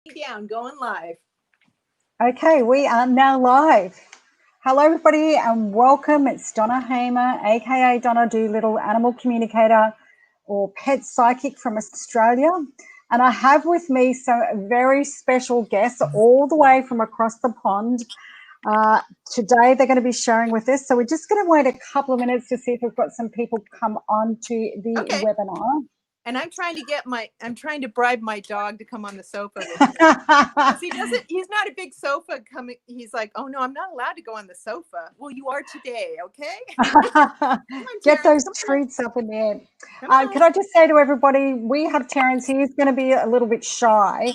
Down, going live. Okay, we are now live. Hello, everybody, and welcome. It's Donna Hamer, aka Donna DoLittle, animal communicator or pet psychic from Australia. And I have with me some very special guests all the way from across the pond. Uh, Today, they're going to be sharing with us. So, we're just going to wait a couple of minutes to see if we've got some people come on to the Okay. webinar. And I'm trying to bribe my dog to come on the sofa with me. Because he's not a big sofa coming. He's like, oh no, I'm not allowed to go on the sofa. Well, you are today, okay? Come on, Get Terrence, those come on. treats up in there. Come on. Can I just say to everybody, we have Terrence. He is going to be a little bit shy,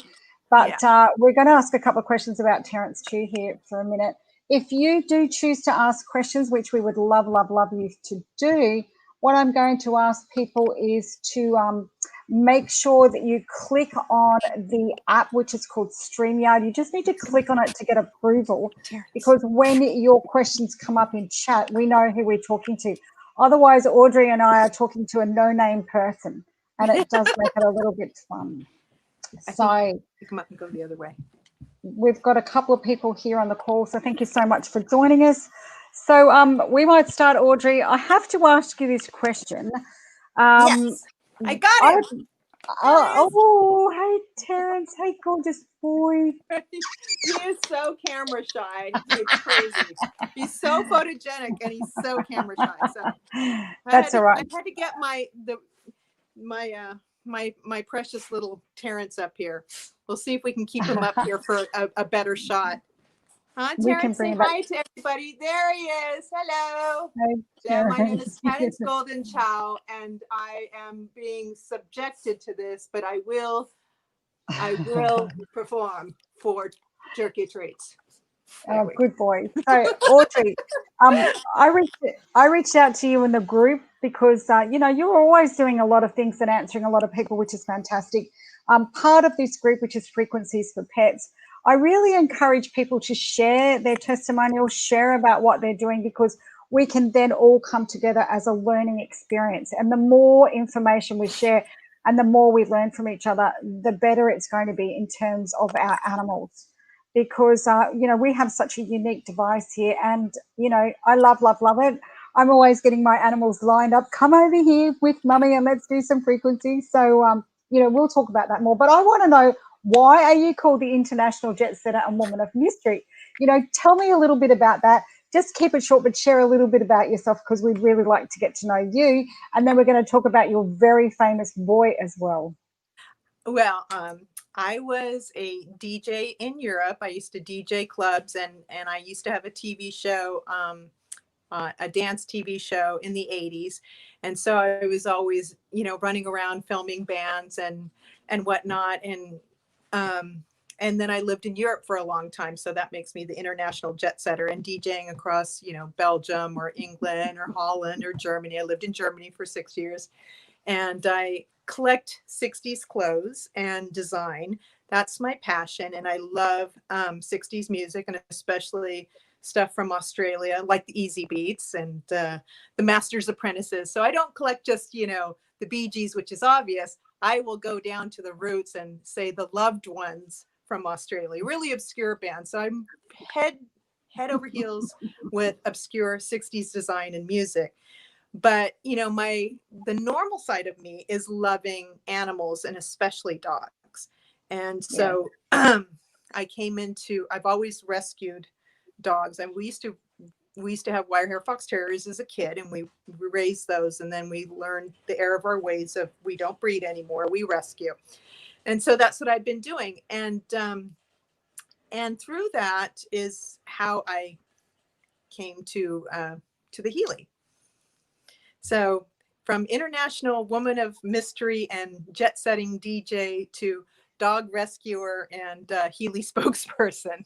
Yeah. but we're going to ask a couple of questions about Terrence too here for a minute. If you do choose to ask questions, which we would love, love, love you to do, what I'm going to ask people is to make sure that you click on the app, which is called StreamYard. You just need to click on it to get approval, Terrence. because when your questions come up in chat, we know who we're talking to. Otherwise, Audrey and I are talking to a no-name person, and it does make it a little bit fun. I think So you come up and go the other way. we've got a couple of people here on the call, so thank you so much for joining us. So we might start, Audrey. I have to ask you this question. Yes. I got I, him. There he is. hey, Terrence. Hey, gorgeous boy. He is so camera shy. It's crazy. He's so photogenic and he's so camera shy. So That's all I right. had to get my precious little Terrence up here. We'll see if we can keep him up here for a better shot. Huh, We can Terrence? bring Say it back. hi to everybody. There he is. Hello. Hey, Yeah, my name is Terrence. Terrence Golden Chow, and I am being subjected to this, but I will perform for turkey treats. There Oh, we go. good boy. So, Audrey, um, I reached out to you in the group because you're always doing a lot of things and answering a lot of people, which is fantastic. Part of this group, which is Frequencies for Pets, I really encourage people to share their testimonials, share about what they're doing, because we can then all come together as a learning experience. And the more information we share and the more we learn from each other, the better it's going to be in terms of our animals, because we have such a unique device here, and I love it. I'm always getting my animals lined up, come over here with mummy and let's do some frequencies. So we'll talk about that more, but I want to know, why are you called the International Jet Setter and Woman of Mystery? Tell me a little bit about that. Just keep it short, but share a little bit about yourself, because we'd really like to get to know you, and then we're going to talk about your very famous boy as well. Well, I was a DJ in Europe. I used to DJ clubs, and I used to have a TV show, a dance TV show in the 80s. And so I was always, running around filming bands and whatnot. And then I lived in Europe for a long time. So that makes me the international jet setter and DJing across, Belgium or England or Holland or Germany. I lived in Germany for 6 years, and I collect 60s clothes and design. That's my passion. And I love 60s music, and especially stuff from Australia, like the Easy Beats and the Master's Apprentices. So I don't collect just, the Bee Gees, which is obvious. I will go down to the roots and say the Loved Ones from Australia, really obscure bands. So I'm head over heels with obscure 60s design and music. But the normal side of me is loving animals, and especially dogs. And Yeah. so I've always rescued dogs, and we used to have wire hair fox terriers as a kid, and we raised those, and then we learned the error of our ways of, we don't breed anymore, we rescue. And so that's what I've been doing. And through that is how I came to the Healy. So from international woman of mystery and jet setting DJ to dog rescuer and Healy spokesperson.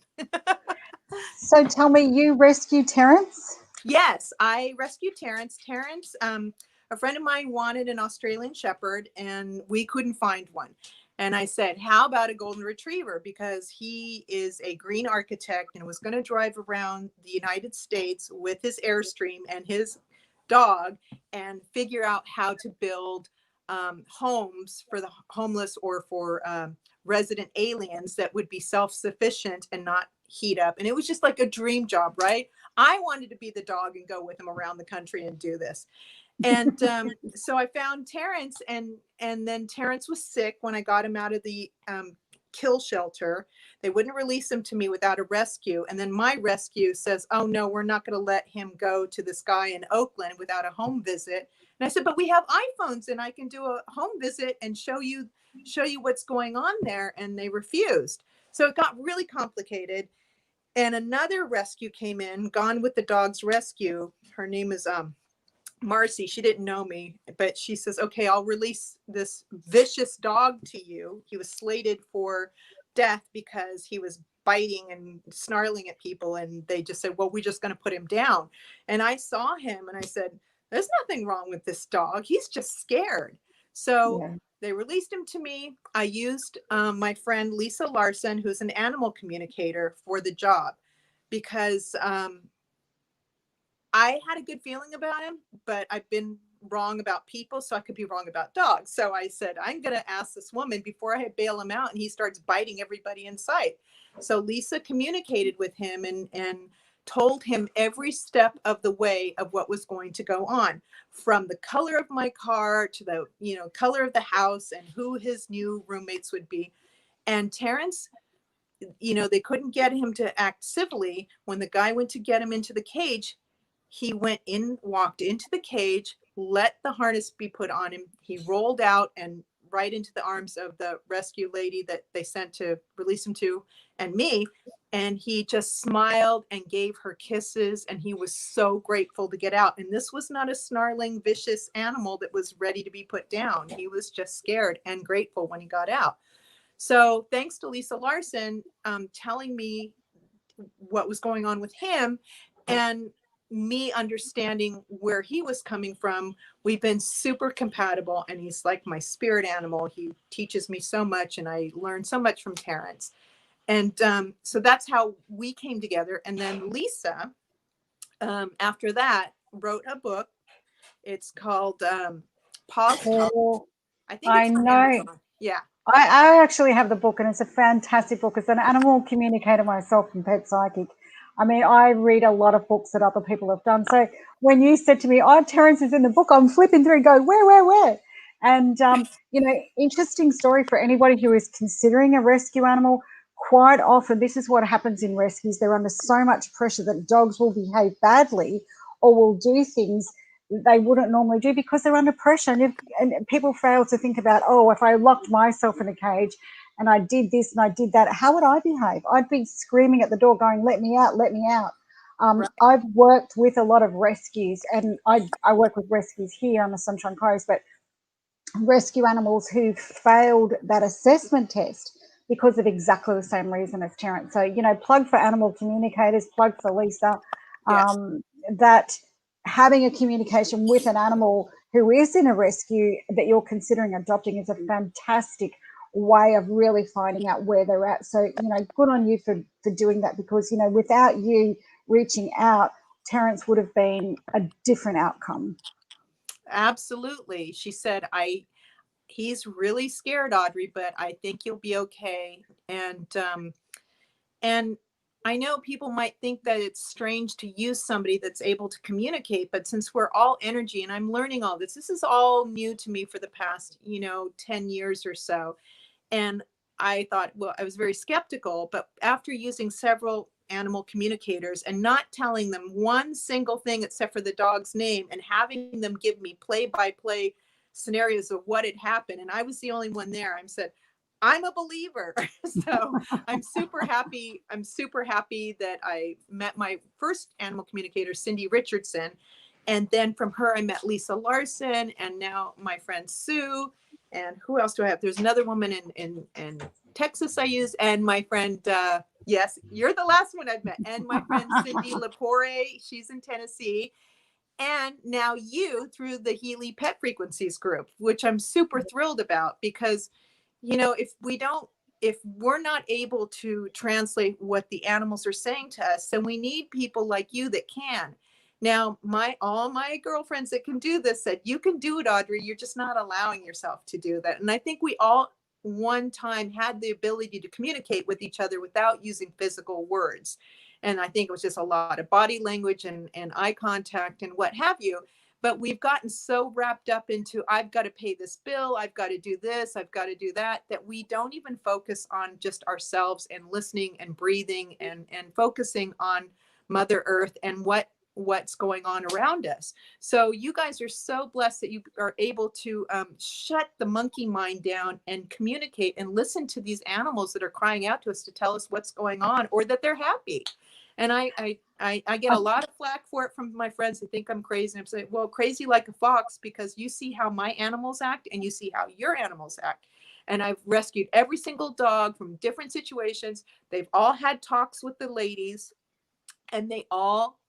So tell me, you rescued Terrence? Yes, I rescued Terrence. Terrence, a friend of mine wanted an Australian Shepherd, and we couldn't find one. And I said, how about a golden retriever? Because he is a green architect and was going to drive around the United States with his Airstream and his dog and figure out how to build homes for the homeless or for resident aliens that would be self-sufficient and not heat up. And it was just like a dream job, right? I wanted to be the dog and go with him around the country and do this. And so I found Terrence, and then Terrence was sick when I got him out of the kill shelter. They wouldn't release him to me without a rescue. And then my rescue says, oh no, we're not going to let him go to this guy in Oakland without a home visit. And I said, but we have iPhones and I can do a home visit and show you what's going on there. And they refused. So it got really complicated. And another rescue came in, Gone with the Dogs rescue. Her name is Marcy. She didn't know me, but she says, okay, I'll release this vicious dog to you. He was slated for death because he was biting and snarling at people. And they just said, well, we're just going to put him down. And I saw him and I said, there's nothing wrong with this dog. He's just scared. So they released him to me. I used my friend Lisa Larson, who's an animal communicator, for the job, because I had a good feeling about him, but I've been wrong about people, so I could be wrong about dogs. So I said, I'm going to ask this woman before I bail him out and he starts biting everybody in sight. So Lisa communicated with him and told him every step of the way of what was going to go on, from the color of my car to the, color of the house and who his new roommates would be. And Terrence, they couldn't get him to act civilly. When the guy went to get him into the cage, he walked into the cage, let the harness be put on him. He rolled out and right into the arms of the rescue lady that they sent to release him to, and me. And he just smiled and gave her kisses. And he was so grateful to get out. And this was not a snarling, vicious animal that was ready to be put down. He was just scared and grateful when he got out. So thanks to Lisa Larson telling me what was going on with him, and me understanding where he was coming from, we've been super compatible, and he's like my spirit animal. He teaches me so much, and I learned so much from Terrence. And so that's how we came together. And then Lisa, after that, wrote a book. It's called Paws Talk. I think it's on Amazon. Yeah. I actually have the book, and it's a fantastic book. As an animal communicator myself and pet psychic, I mean, I read a lot of books that other people have done. So when you said to me, oh, Terrence is in the book, I'm flipping through and go, where? And, interesting story for anybody who is considering a rescue animal. Quite often, this is what happens in rescues. They're under so much pressure that dogs will behave badly or will do things they wouldn't normally do because they're under pressure. And people fail to think about, oh, if I locked myself in a cage and I did this and I did that, how would I behave? I'd be screaming at the door going, let me out, let me out. Right. I've worked with a lot of rescues, and I work with rescues here on the Sunshine Coast, but rescue animals who failed that assessment test because of exactly the same reason as Terrence. So, plug for animal communicators, plug for Lisa, that having a communication with an animal who is in a rescue that you're considering adopting is a fantastic way of really finding out where they're at. So, good on you for doing that, because, without you reaching out, Terrence would have been a different outcome. Absolutely. She said, he's really scared, Audrey, but I think you'll be okay. And I know people might think that it's strange to use somebody that's able to communicate, but since we're all energy, and I'm learning all this is all new to me for the past, 10 years or so. And I thought, well, I was very skeptical, but after using several animal communicators and not telling them one single thing except for the dog's name, and having them give me play-by-play scenarios of what had happened, and I was the only one there, I said, I'm a believer. So I'm super happy. I'm super happy that I met my first animal communicator, Cindy Richardson. And then from her, I met Lisa Larson, and now my friend Sue. And who else do I have? There's another woman in Texas I use, and my friend, yes, you're the last one I've met. And my friend Cindy Lepore, she's in Tennessee. And now you through the Healy Pet Frequencies group, which I'm super thrilled about, because if we're not able to translate what the animals are saying to us, then we need people like you that can. Now, all my girlfriends that can do this said, you can do it, Audrey. You're just not allowing yourself to do that. And I think we all one time had the ability to communicate with each other without using physical words. And I think it was just a lot of body language and eye contact and what have you. But we've gotten so wrapped up into, I've got to pay this bill, I've got to do this, I've got to do that, that we don't even focus on just ourselves and listening and breathing and focusing on Mother Earth and what's going on around us. So you guys are so blessed that you are able to shut the monkey mind down and communicate and listen to these animals that are crying out to us to tell us what's going on or that they're happy. And I get a lot of flack for it from my friends who think I'm crazy. I'm saying, well, crazy like a fox, because you see how my animals act and you see how your animals act. And I've rescued every single dog from different situations. They've all had talks with the ladies and they all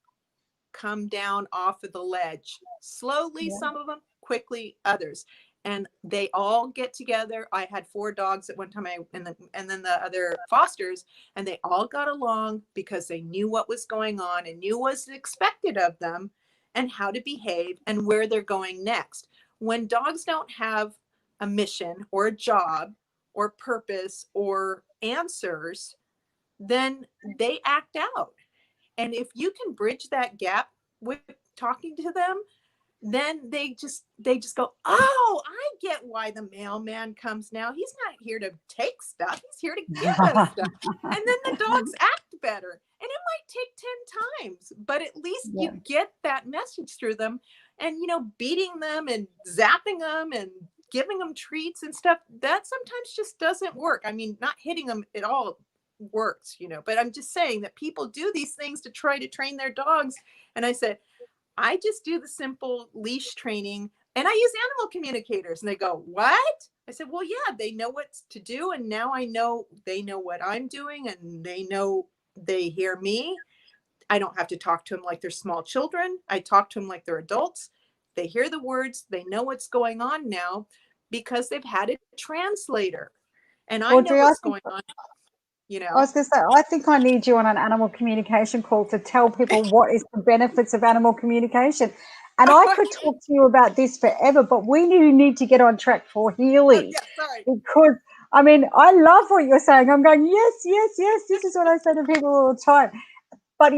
come down off of the ledge slowly, Yeah. some of them quickly, others, and they all get together. I had 4 dogs at one time, and then the other fosters, and they all got along because they knew what was going on and knew what was expected of them and how to behave and where they're going next. When dogs don't have a mission or a job or purpose or answers, then they act out. And if you can bridge that gap with talking to them, then they just go, oh, I get why the mailman comes now. He's not here to take stuff. He's here to give us stuff. And then the dogs act better. And it might take 10 times, but at least Yeah. you get that message through them. And, beating them and zapping them and giving them treats and stuff, that sometimes just doesn't work. I mean, not hitting them at all works, but I'm just saying that people do these things to try to train their dogs. And I said, I just do the simple leash training and I use animal communicators. And they go, what? I said, well, yeah, they know what to do. And now I know they know what I'm doing and they know they hear me. I don't have to talk to them like they're small children. I talk to them like they're adults. They hear the words. They know what's going on now because they've had a translator. And I know Audrey, what's going on, I was going to say, I think I need you on an animal communication call to tell people what is the benefits of animal communication. And I could talk to you about this forever, but we need to get on track for Oh, Healy. yeah, sorry. Because, I mean, I love what you're saying. I'm going, yes, yes, yes. This is what I say to people all the time. But,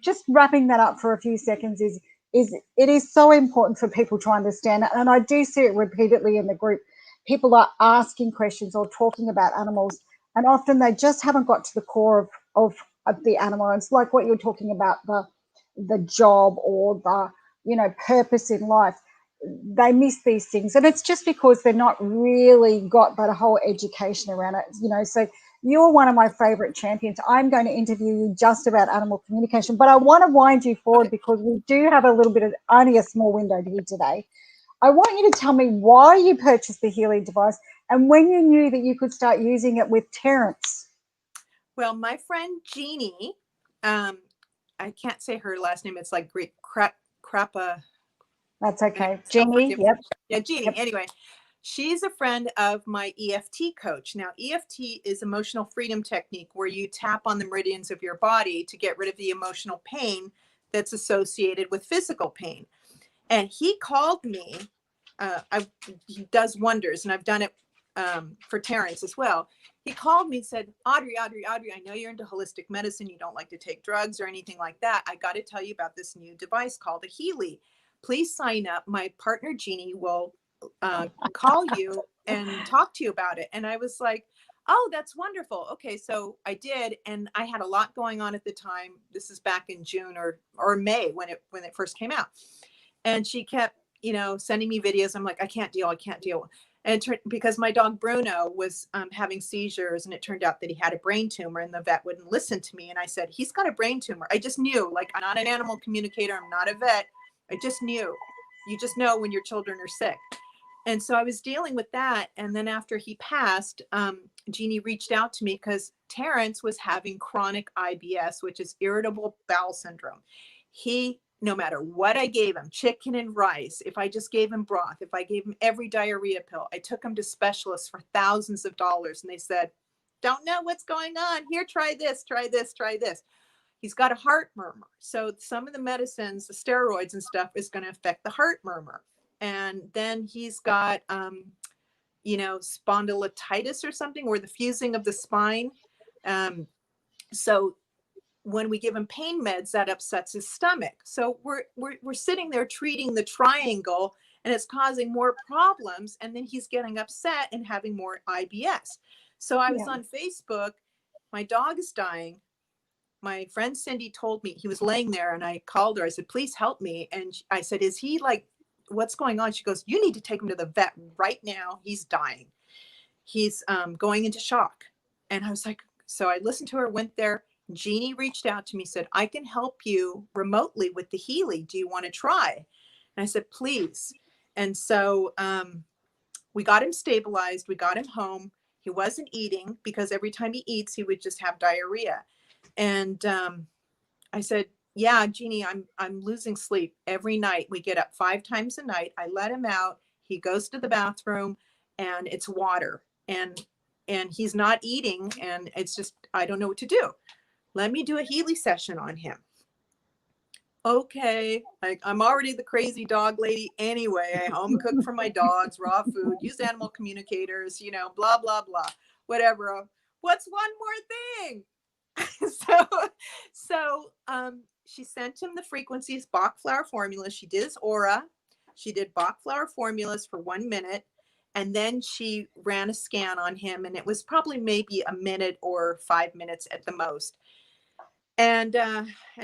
just wrapping that up for a few seconds is it is so important for people to understand it. And I do see it repeatedly in the group. People are asking questions or talking about animals, and often they just haven't got to the core of the animal. It's like what you're talking about, the job or the purpose in life. They miss these things, and it's just because they're not really got that whole education around it. So you're one of my favorite champions. I'm going to interview you just about animal communication, but I want to wind you forward because we do have a little bit of only a small window here today. I want you to tell me why you purchased the Healy device and when you knew that you could start using it with Terrence. Well, my friend Jeannie, I can't say her last name. It's like Greek crappa. That's okay. So Jeannie, yep. Yeah, Jeannie. Yep. Anyway, she's a friend of my EFT coach. Now, EFT is emotional freedom technique where you tap on the meridians of your body to get rid of the emotional pain that's associated with physical pain. And he called me. He does wonders, and I've done it for Terrence as well. He called me and said, Audrey, I know you're into holistic medicine. You don't like to take drugs or anything like that. I got to tell you about this new device called a Healy. Please sign up. My partner, Jeannie, will call you and talk to you about it. And I was like, oh, that's wonderful. Okay, so I did. And I had a lot going on at the time. This is back in June or May when it first came out. And she kept, sending me videos. I'm like, I can't deal. And because my dog Bruno was having seizures, and it turned out that he had a brain tumor, and the vet wouldn't listen to me. And I said, he's got a brain tumor. I just knew, like, I'm not an animal communicator. I'm not a vet. I just knew. You just know when your children are sick. And so I was dealing with that. And then after he passed, Jeannie reached out to me because Terrence was having chronic IBS, which is irritable bowel syndrome. No matter what I gave him, chicken and rice, if I just gave him broth, if I gave him every diarrhea pill, I took him to specialists for thousands of dollars. And they said, don't know what's going on. Here, try this, try this, try this. He's got a heart murmur. So some of the medicines, the steroids and stuff is going to affect the heart murmur. And then he's got, spondylitis or something, or the fusing of the spine. So when we give him pain meds, that upsets his stomach. So we're sitting there treating the triangle, and it's causing more problems. And then he's getting upset and having more IBS. So I was on Facebook. My dog is dying. My friend Cindy told me, he was laying there, and I called her. I said, please help me. And I said, is he like, what's going on? She goes, you need to take him to the vet right now. He's dying. He's going into shock. And I was like, so I listened to her, went there. Jeannie reached out to me, said, I can help you remotely with the Healy. Do you want to try? And I said, please. And so we got him stabilized. We got him home. He wasn't eating, because every time he eats, he would just have diarrhea. And I said, yeah, Jeannie, I'm losing sleep every night. We get up 5 times a night. I let him out. He goes to the bathroom, and it's water, and he's not eating. And it's just, I don't know what to do. Let me do a Healy session on him. Okay. Like, I'm already the crazy dog lady anyway. I home cook for my dogs, raw food, use animal communicators, blah, blah, blah, whatever. What's one more thing? So she sent him the frequencies, Bach flower formulas. She did his aura. She did Bach flower formulas for 1 minute. And then she ran a scan on him, and it was probably maybe a minute or 5 minutes at the most. And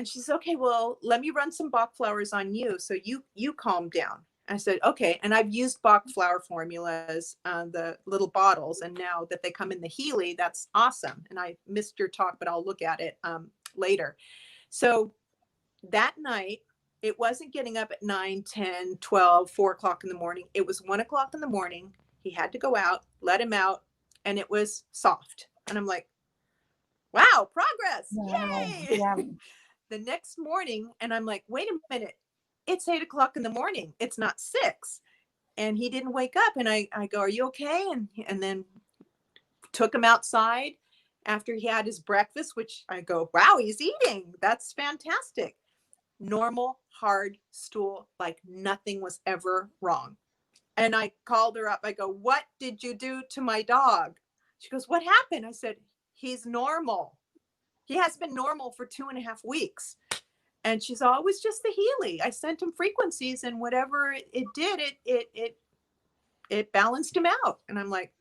she says, okay, well, let me run some Bach flowers on you, so you calm down. I said, okay. And I've used Bach flower formulas, the little bottles, and now that they come in the Healy, that's awesome. And I missed your talk, but I'll look at it later. So that night, it wasn't getting up at 9, 10, 12, 4 o'clock in the morning. It was 1 o'clock in the morning. He had to go out, let him out, and it was soft. And I'm like, wow, progress. Yay. Yeah. The next morning, and I'm like, wait a minute. It's 8 o'clock in the morning. It's not 6. And he didn't wake up. And I go, are you okay? And then took him outside after he had his breakfast, which I go, wow, he's eating. That's fantastic. Normal, hard stool, like nothing was ever wrong. And I called her up. I go, what did you do to my dog? She goes, what happened? I said, he's normal. He has been normal for 2.5 weeks. And she's always just the Healy. I sent him frequencies, and whatever it did, it balanced him out. And I'm like,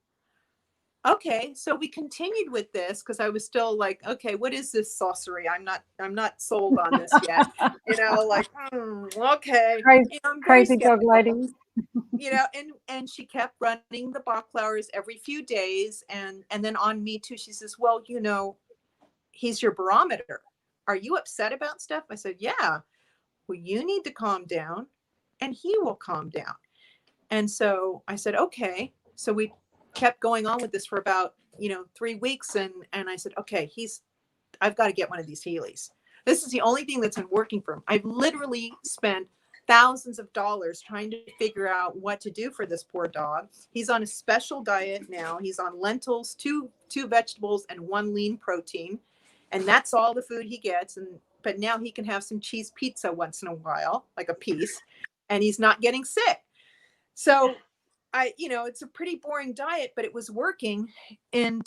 okay. So we continued with this, because I was still like, okay, what is this sorcery? I'm not sold on this yet. Like, okay. Crazy dog lady. And she kept running the Bach flowers every few days. And then on me too, she says, well, he's your barometer. Are you upset about stuff? I said, yeah. Well, you need to calm down, and he will calm down. And so I said, okay. So we kept going on with this for about, 3 weeks. And I said, okay, I've got to get one of these Healys. This is the only thing that's been working for him. I've literally spent thousands of dollars trying to figure out what to do for this poor dog. He's on a special diet now. He's on lentils, two vegetables, and 1 lean protein. And that's all the food he gets. But now he can have some cheese pizza once in a while, like a piece, and he's not getting sick. So it's a pretty boring diet, but it was working. And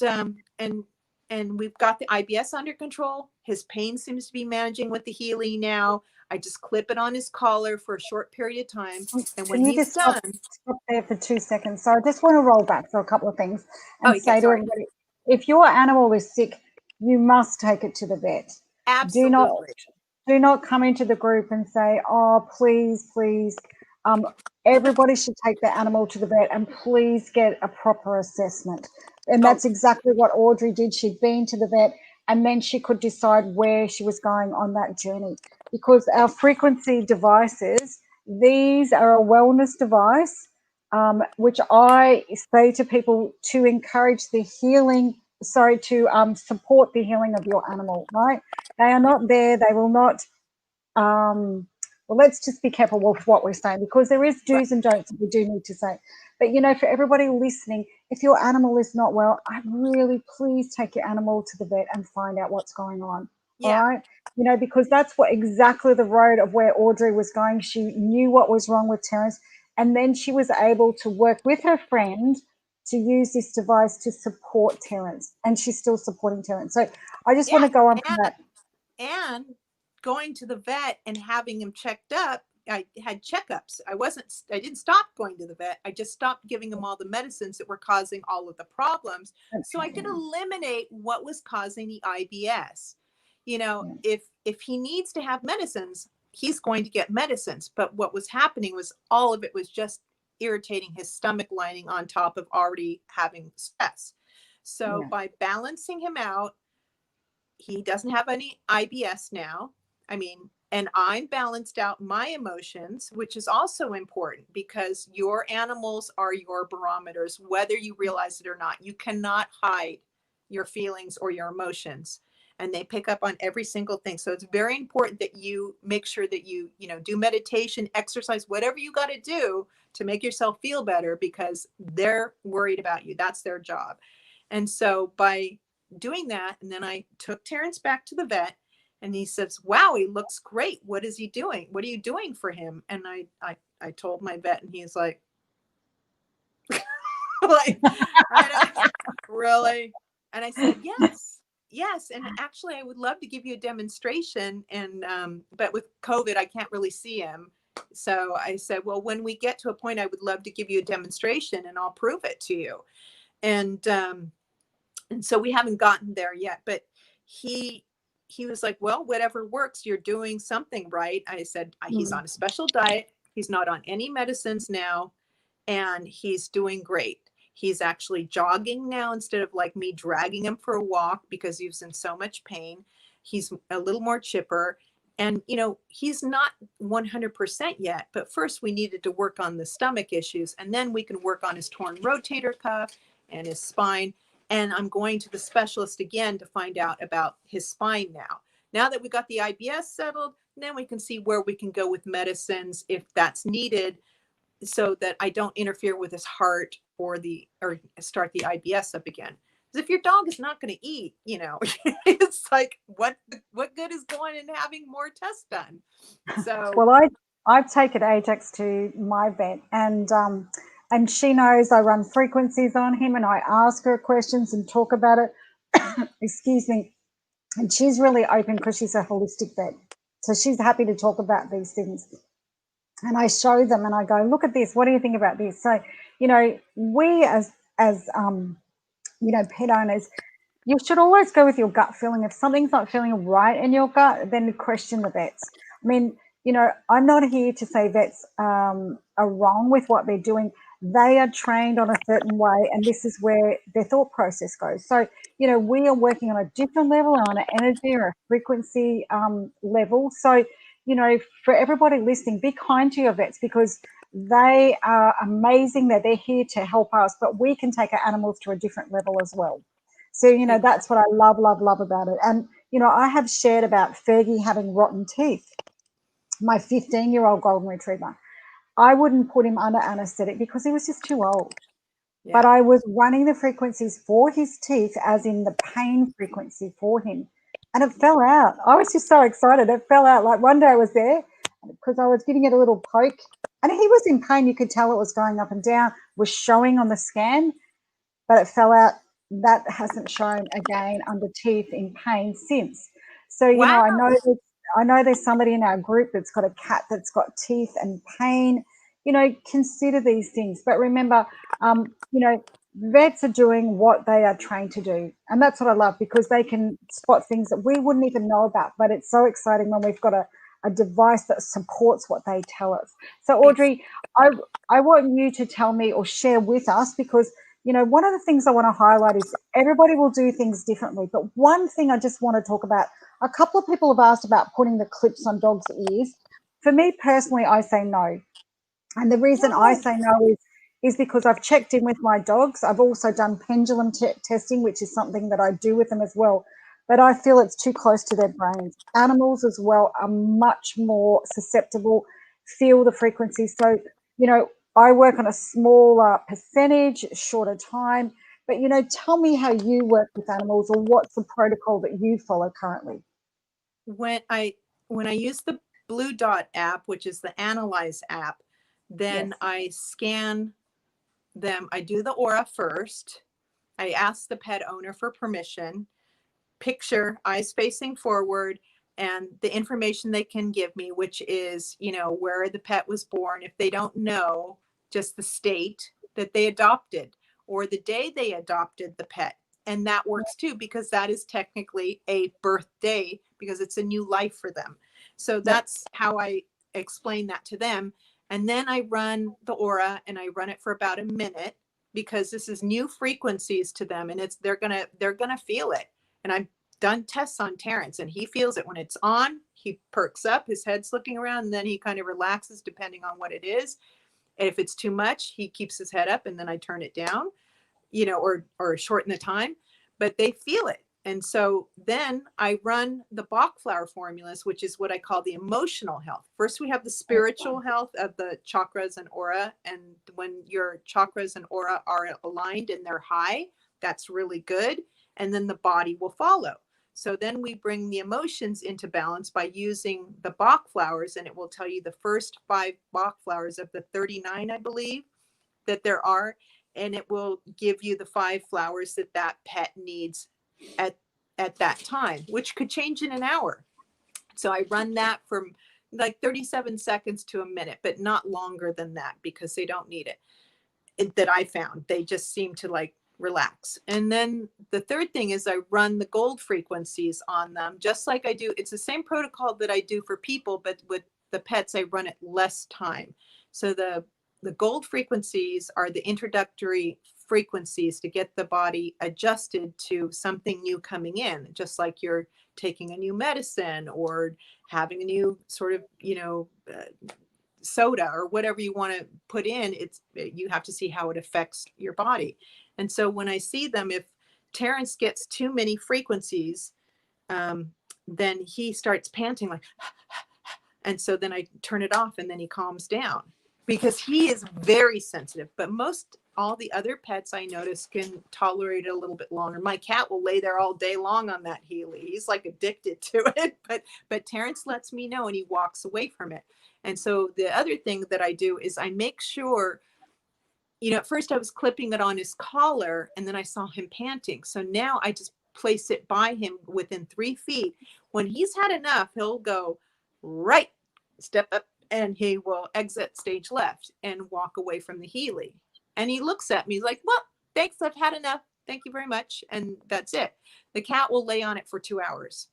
we've got the IBS under control. His pain seems to be managing with the Healy now. I just clip it on his collar for a short period of time. And when he's done. Stop there for 2 seconds. So I just want to roll back for a couple of things and say to everybody, if your animal is sick, you must take it to the vet. Absolutely. Do not come into the group and say, oh, please. Everybody should take their animal to the vet, and please get a proper assessment. And that's exactly what Audrey did. She'd been to the vet, and then she could decide where she was going on that journey. Because our frequency devices, these are a wellness device, which I say to people to encourage the healing, to support the healing of your animal, right? They are not there. They will not, well, let's just be careful with what we're saying, because there is do's and don'ts that we do need to say. But, for everybody listening, if your animal is not well, I really, please take your animal to the vet and find out what's going on. Yeah. All right? Because that's exactly the road of where Audrey was going. She knew what was wrong with Terrence, and then she was able to work with her friend to use this device to support Terence, and she's still supporting Terence. So I just want Yeah. to go on from that. And going to the vet and having him checked up, I had checkups. I didn't stop going to the vet. I just stopped giving him all the medicines that were causing all of the problems. So I could eliminate what was causing the IBS. You know, if he needs to have medicines, he's going to get medicines. But what was happening was all of it was just irritating his stomach lining on top of already having stress. So by balancing him out, he doesn't have any IBS now. I mean, and I'm balanced out my emotions, which is also important because your animals are your barometers, whether you realize it or not. You cannot hide your feelings or your emotions, and they pick up on every single thing. So it's very important that you make sure that you do meditation, exercise, whatever you got to do to make yourself feel better, because they're worried about you. That's their job. And so by doing that, and then I took Terrence back to the vet, and he says, wow, he looks great. What is he doing? What are you doing for him? And I told my vet, and he's like, like, really? And I said, yes. And actually, I would love to give you a demonstration. And, but with COVID, I can't really see him. So I said, well, when we get to a point, I would love to give you a demonstration and I'll prove it to you. And so we haven't gotten there yet, but he was like, well, whatever works, you're doing something right. I said, he's on a special diet. He's not on any medicines now. And he's doing great. He's actually jogging now instead of like me dragging him for a walk because he was in so much pain. He's a little more chipper. And, he's not 100% yet, but first we needed to work on the stomach issues, and then we can work on his torn rotator cuff and his spine. And I'm going to the specialist again to find out about his spine now. Now that we got the IBS settled, then we can see where we can go with medicines if that's needed, so that I don't interfere with his heart or start the IBS up again. Because if your dog is not going to eat, it's like, what good is going and having more tests done? So, well, I've taken Ajax to my vet, and she knows I run frequencies on him, and I ask her questions and talk about it. Excuse me. And she's really open because she's a holistic vet. So she's happy to talk about these things. And I show them and I go, look at this. What do you think about this? So, we as pet owners, you should always go with your gut feeling. If something's not feeling right in your gut, then question the vets. I mean, I'm not here to say vets are wrong with what they're doing. They are trained on a certain way, and this is where their thought process goes. So, we are working on a different level, on an energy or a frequency level. So, for everybody listening, be kind to your vets because they are amazing. They're here to help us, but we can take our animals to a different level as well. So, that's what I love about it. And, I have shared about Fergie having rotten teeth, my 15-year-old golden retriever. I wouldn't put him under anesthetic because he was just too old. Yeah. But I was running the frequencies for his teeth, as in the pain frequency for him. And it fell out. I was just so excited. It fell out. Like one day I was there because I was giving it a little poke and he was in pain. You could tell it was going up and down, was showing on the scan, but it fell out. That hasn't shown again under teeth in pain since. So, wow. I know there's somebody in our group that's got a cat that's got teeth and pain. Consider these things. But remember, vets are doing what they are trained to do. And that's what I love, because they can spot things that we wouldn't even know about. But it's so exciting when we've got a device that supports what they tell us. So, Audrey, I want you to tell me or share with us, because one of the things I want to highlight is everybody will do things differently. But one thing I just want to talk about, a couple of people have asked about putting the clips on dogs' ears. For me personally, I say no. And the reason I say no is because I've checked in with my dogs. I've also done pendulum testing, which is something that I do with them as well. But I feel it's too close to their brains. Animals as well are much more susceptible, feel the frequency. So, I work on a smaller percentage, shorter time. But, tell me how you work with animals, or what's the protocol that you follow currently? When I use the Blue Dot app, which is the Analyze app, then I scan them, I do the aura first. I ask the pet owner for permission, picture, eyes facing forward, and the information they can give me, which is, where the pet was born. If they don't know, just the state that they adopted or the day they adopted the pet. And that works too, because that is technically a birthday because it's a new life for them. So that's how I explain that to them. And then I run the aura and I run it for about a minute because this is new frequencies to them and they're gonna feel it. And I've done tests on Terrence and he feels it when it's on. He perks up, his head's looking around, and then he kind of relaxes depending on what it is. And if it's too much, he keeps his head up and then I turn it down, or shorten the time, but they feel it. And so then I run the Bach flower formulas, which is what I call the emotional health. First, we have the spiritual health of the chakras and aura. And when your chakras and aura are aligned and they're high, that's really good. And then the body will follow. So then we bring the emotions into balance by using the Bach flowers, and it will tell you the first 5 Bach flowers of the 39, I believe, that there are. And it will give you the 5 flowers that pet needs at that time, which could change in an hour. So I run that from like 37 seconds to a minute, but not longer than that because they don't need it. That I found. They just seem to like relax. And then the third thing is I run the gold frequencies on them, just like I do. It's the same protocol that I do for people, but with the pets, I run it less time. So the gold frequencies are the introductory frequencies to get the body adjusted to something new coming in, just like you're taking a new medicine or having a new sort of, soda or whatever you want to put in. You have to see how it affects your body. And so when I see them, if Terrence gets too many frequencies, then he starts panting like, and so then I turn it off and then he calms down because he is very sensitive. But all the other pets I notice can tolerate it a little bit longer. My cat will lay there all day long on that Healy. He's like addicted to it, but Terrence lets me know and he walks away from it. And so the other thing that I do is I make sure, at first I was clipping it on his collar and then I saw him panting. So now I just place it by him within 3 feet. When he's had enough, he'll go right, step up, and he will exit stage left and walk away from the Healy. And he looks at me like, well, thanks, I've had enough. Thank you very much. And that's it. The cat will lay on it for 2 hours.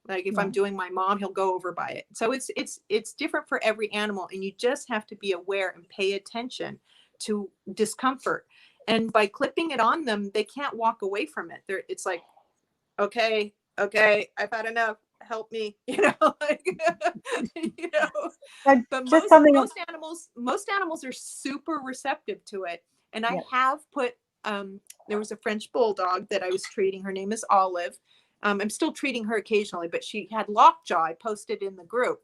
Like if I'm doing my mom, he'll go over by it. So it's different for every animal. And you just have to be aware and pay attention to discomfort. And by clipping it on them, they can't walk away from it. It's like, okay, I've had enough. Help me, like, but most animals are super receptive to it. And I have put, there was a French bulldog that I was treating. Her name is Olive. I'm still treating her occasionally, but she had lockjaw. I posted in the group.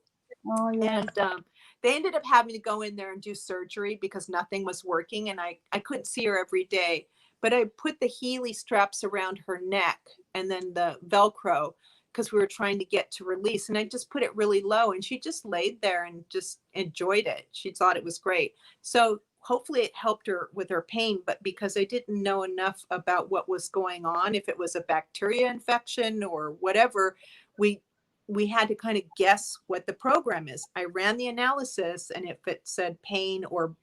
Oh, yeah. And they ended up having to go in there and do surgery because nothing was working. And I couldn't see her every day, but I put the Healy straps around her neck and then the Velcro because we were trying to get to release. And I just put it really low and she just laid there and just enjoyed it. She thought it was great. So hopefully it helped her with her pain, but because I didn't know enough about what was going on, if it was a bacteria infection or whatever, we had to kind of guess what the program is. I ran the analysis, and if it said pain or,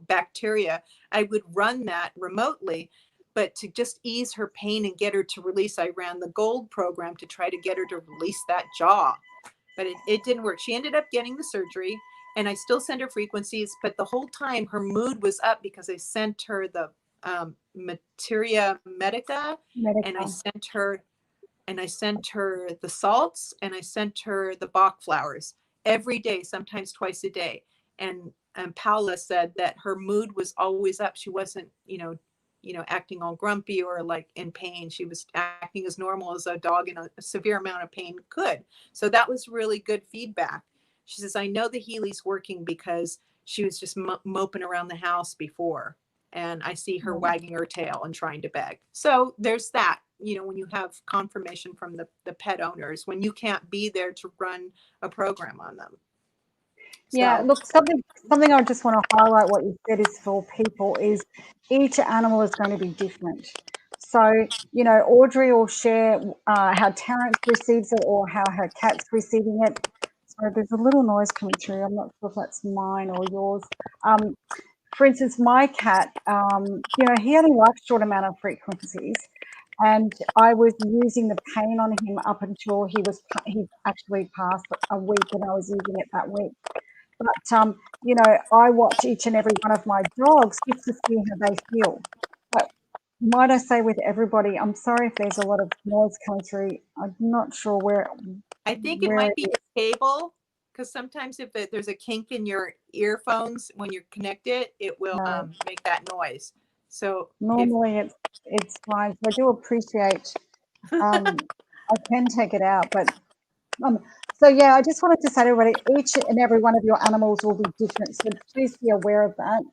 bacteria, I would run that remotely. But to just ease her pain and get her to release, I ran the gold program to try to get her to release that jaw. But it didn't work. She ended up getting the surgery, and I still send her frequencies. But the whole time her mood was up because I sent her the Materia Medica, and I sent her the salts, and I sent her the Bach flowers every day, sometimes twice a day. And Paula said that her mood was always up. She wasn't, acting all grumpy or like in pain. She was acting as normal as a dog in a severe amount of pain could. So that was really good feedback. She says, I know the Healy's working because she was just moping around the house before. And I see her wagging her tail and trying to beg. So there's that, when you have confirmation from the pet owners, when you can't be there to run a program on them. Yeah, So look, something I just want to highlight what you said is for people is each animal is going to be different. So, you know, Audrey will share how Terence receives it or how her cat's receiving it. So there's a little noise coming through. I'm not sure if that's mine or yours. Um, for instance, my cat, you know, he only likes short amount of frequencies, and I was using the pain on him up until he actually passed a week, and I was using it that week. But you know, I watch each and every one of my dogs just to see how they feel. But might I say with everybody, I'm sorry if there's a lot of noise coming through. I'm not sure I think it where might it be is. the cable, because sometimes if there's a kink in your earphones when you're connected, it will No, make that noise. So if normally it's fine. So I do appreciate I can take it out, but um, so yeah, I just wanted to say to everybody, each and every one of your animals will be different. So please be aware of that.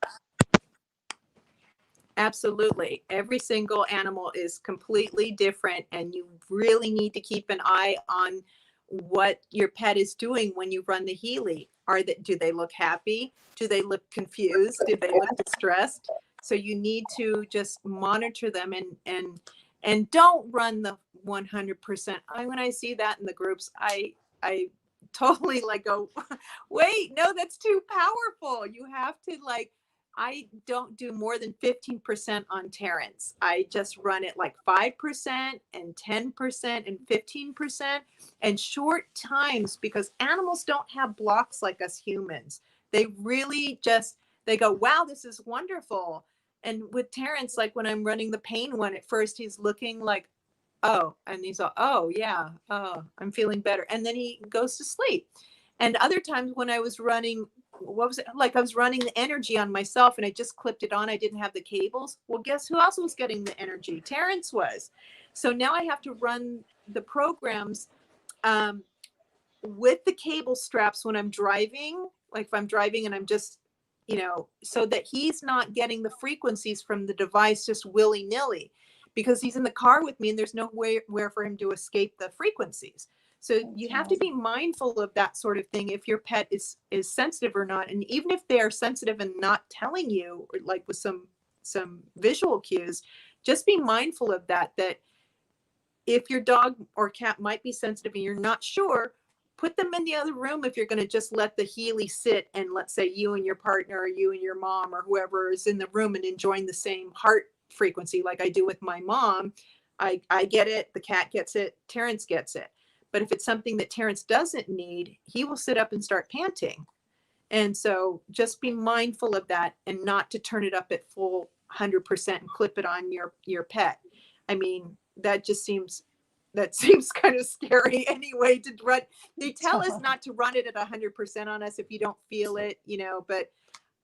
absolutely. Every single animal is completely different, and you really need to keep an eye on what your pet is doing when you run the Healy. Do they look happy? Do they look confused? Do they look distressed? So you need to just monitor them and don't run the 100%. When I see that in the groups, I totally like go, wait, no, that's too powerful. You have to like I don't do more than 15% on Terrence. I just run it like 5% and 10% and 15% and short times, because animals don't have blocks like us humans. They really just, they go, wow, this is wonderful. And with Terrence, like when I'm running the pain one, at first he's looking like, oh, and he's all, oh, yeah, oh, I'm feeling better. And then he goes to sleep. And other times when I was running, what was it? Like I was running the energy on myself and I just clipped it on. I didn't have the cables. Well, guess who else was getting the energy? Terrence was. So now I have to run the programs um, with the cable straps when I'm driving. Like if I'm driving and I'm just, so that he's not getting the frequencies from the device just willy nilly, because he's in the car with me and there's nowhere where for him to escape the frequencies. So you have to be mindful of that sort of thing if your pet is sensitive or not. And even if they are sensitive and not telling you, or like with some visual cues, just be mindful of that if your dog or cat might be sensitive and you're not sure, put them in the other room if you're going to just let the Healy sit, and let's say you and your partner or you and your mom or whoever is in the room and enjoying the same heart frequency like I do with my mom. I get it, the cat gets it, Terrence gets it. But if it's something that Terrence doesn't need, he will sit up and start panting. And so just be mindful of that and not to turn it up at full 100% and clip it on your pet. I mean, that seems kind of scary anyway to run. They tell us not to run it at 100% on us if you don't feel it, but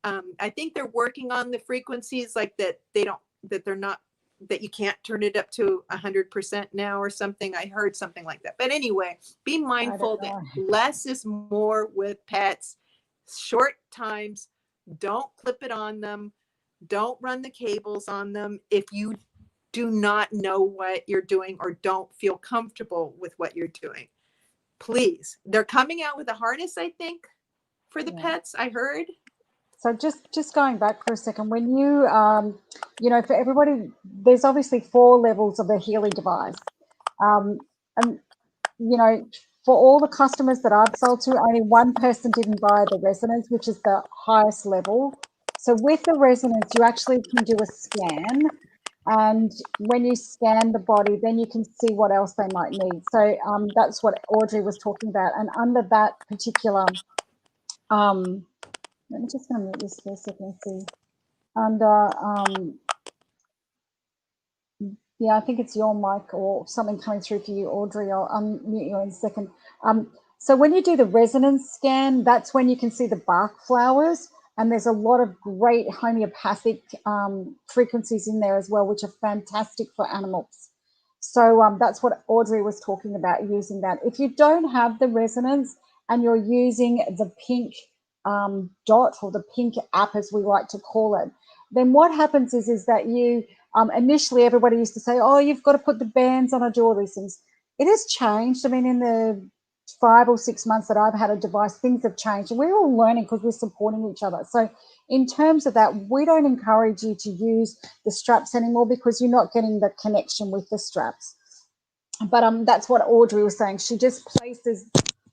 I think they're working on the frequencies like that. They're not, that you can't turn it up to 100% now or something. I heard something like that. But anyway, be mindful that less is more with pets. Short times, don't clip it on them. Don't run the cables on them if you do not know what you're doing or don't feel comfortable with what you're doing. Please. They're coming out with a harness, I think, for the pets, I heard. So just going back for a second, when you, for everybody, there's obviously 4 levels of the Healy device. And, for all the customers that I've sold to, only one person didn't buy the resonance, which is the highest level. So with the resonance, you actually can do a scan. And when you scan the body, then you can see what else they might need. So that's what Audrey was talking about. And under that particular, let me just going to mute this for a second and see. Under, yeah, I think it's your mic or something coming through for you, Audrey. I'll unmute you in a second. So when you do the resonance scan, that's when you can see the bark flowers. And there's a lot of great homeopathic frequencies in there as well, which are fantastic for animals. So that's what Audrey was talking about, using that. If you don't have the resonance and you're using the pink dot, or the pink app as we like to call it, then what happens is that you, initially everybody used to say, oh, you've got to put the bands on or do all these things. It has changed. I mean, in the 5 or 6 months that I've had a device, things have changed, and we're all learning because we're supporting each other. So in terms of that, we don't encourage you to use the straps anymore because you're not getting the connection with the straps. But that's what Audrey was saying. She just places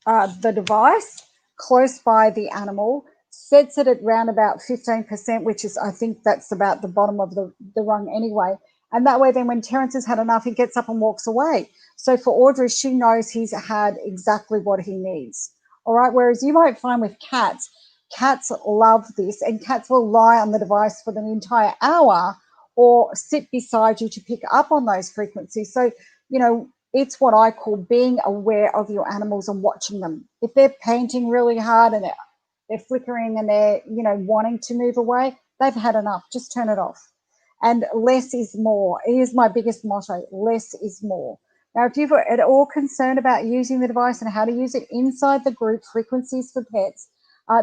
the device close by the animal, sets it at around about 15%, which is, I think that's about the bottom of the rung anyway. And that way, then when Terence has had enough, he gets up and walks away. So for Audrey, she knows he's had exactly what he needs. All right. Whereas you might find with cats, cats love this, and cats will lie on the device for the entire hour or sit beside you to pick up on those frequencies. So, you know, it's what I call being aware of your animals and watching them. If they're painting really hard and they're flickering and they're, you know, wanting to move away, they've had enough. Just turn it off. And less is more. It is my biggest motto. Less is more. Now, if you're at all concerned about using the device and how to use it inside the group Frequencies for Pets,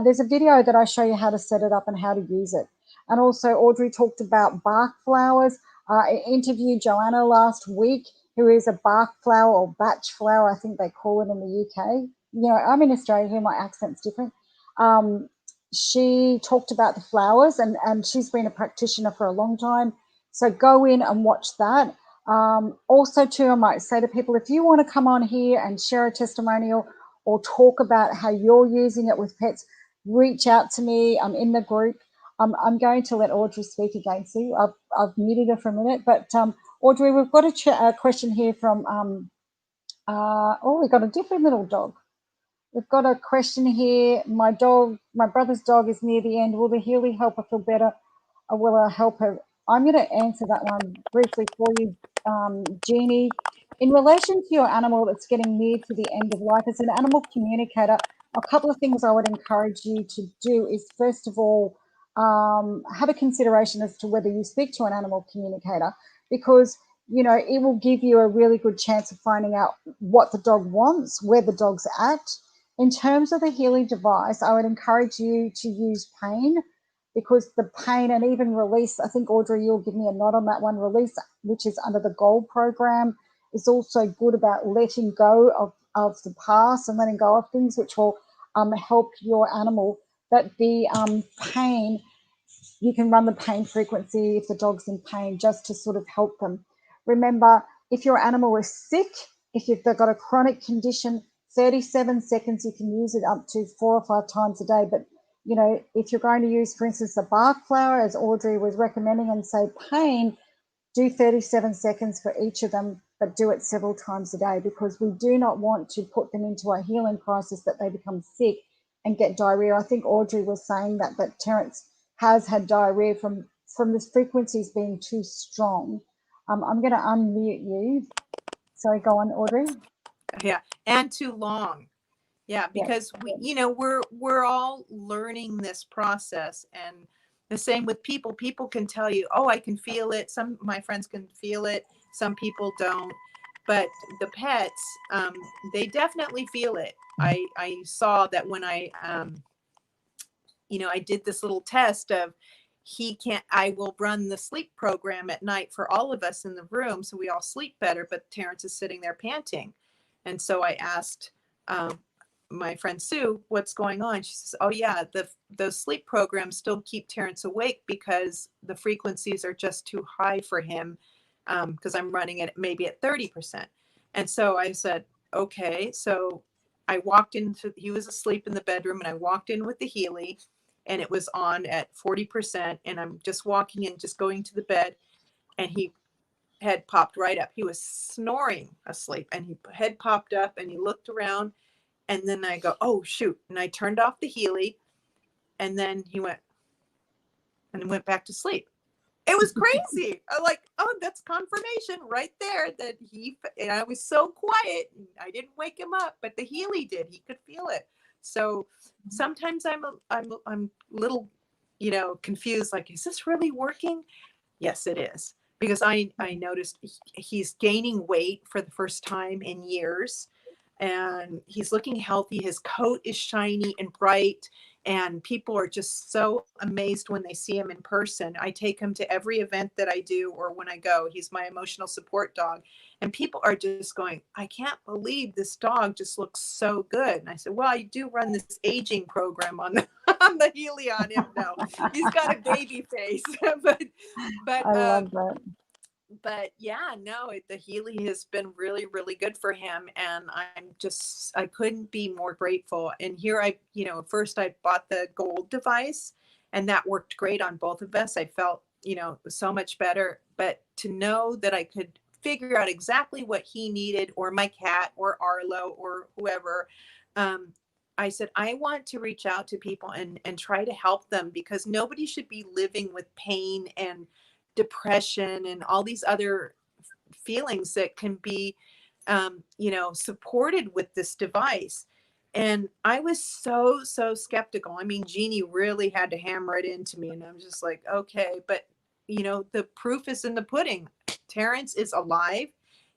there's a video that I show you how to set it up and how to use it. And also, Audrey talked about bark flowers. I interviewed Joanna last week, who is a bark flower or batch flower, I think they call it in the UK. You know, I'm in Australia here, my accent's different. She talked about the flowers, and she's been a practitioner for a long time. So go in and watch that. Also, too, I might say to people, if you want to come on here and share a testimonial or talk about how you're using it with pets, reach out to me. I'm in the group. I'm going to let Audrey speak again, Sue. I've muted her for a minute, but Audrey, we've got a question here from, we've got a different little dog. We've got a question here. My brother's dog is near the end. Will the Healy help her feel better, or will I help her? I'm going to answer that one briefly for you, Jeannie. In relation to your animal that's getting near to the end of life, as an animal communicator, a couple of things I would encourage you to do is, first of all, have a consideration as to whether you speak to an animal communicator, because you know it will give you a really good chance of finding out what the dog wants, where the dog's at. In terms of the Healy device, I would encourage you to use pain, because the pain and even release, I think Audrey, you'll give me a nod on that one, release, which is under the Gold program, is also good about letting go of the past and letting go of things, which will help your animal. But the pain, you can run the pain frequency if the dog's in pain, just to sort of help them. Remember, if your animal is sick, if they've got a chronic condition, 37 seconds, you can use it up to 4 or 5 times a day. But, you know, if you're going to use, for instance, the bark flower, as Audrey was recommending, and say pain, do 37 seconds for each of them, but do it several times a day, because we do not want to put them into a healing crisis that they become sick and get diarrhea. I think Audrey was saying that Terence has had diarrhea from the frequencies being too strong. I'm going to unmute you. Sorry, go on, Audrey. Yeah, and too long. Yeah, because we're all learning this process, and the same with people. People can tell you, "Oh, I can feel it." Some of my friends can feel it. Some people don't. But the pets, they definitely feel it. I saw that when I did this little test of I will run the sleep program at night for all of us in the room so we all sleep better, but Terrence is sitting there panting. And so I asked my friend Sue, what's going on? She says, oh yeah, those sleep programs still keep Terrence awake because the frequencies are just too high for him, because I'm running it maybe at 30%. And so I said, okay. So I walked he was asleep in the bedroom, and I walked in with the Healy, and it was on at 40%. And I'm just walking in, just going to the bed, and he head popped right up. He was snoring asleep, and he head popped up, and he looked around, and then I go, oh shoot. And I turned off the Healy, and then he went back to sleep. It was crazy. I'm like, oh, that's confirmation right there that and I was so quiet. I didn't wake him up, but the Healy did. He could feel it. So sometimes I'm a little, confused. Like, is this really working? Yes, it is. Because I noticed he's gaining weight for the first time in years, and he's looking healthy. His coat is shiny and bright, and people are just so amazed when they see him in person. I take him to every event that I do or when I go. He's my emotional support dog. And people are just going, I can't believe this dog just looks so good. And I said, well, I do run this aging program on the, on the Healy on him. No, he's got a baby face. but, I love that. but yeah, no, the Healy has been really, really good for him. And I couldn't be more grateful. And here first I bought the gold device and that worked great on both of us. I felt, so much better. But to know that I could figure out exactly what he needed, or my cat or Arlo or whoever, I said, I want to reach out to people and try to help them, because nobody should be living with pain and depression and all these other feelings that can be, supported with this device. And I was so skeptical. I mean, Jeannie really had to hammer it into me. And I'm just like, okay, but the proof is in the pudding. Terrence is alive.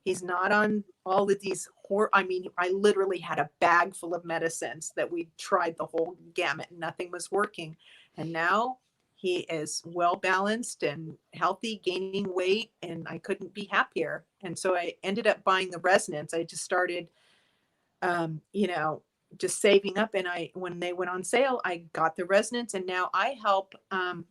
He's not on all of these I literally had a bag full of medicines that we tried the whole gamut and nothing was working. And now he is well balanced and healthy, gaining weight, and I couldn't be happier. And so I ended up buying the resonance. I just started, just saving up. And when they went on sale, I got the resonance, and now I help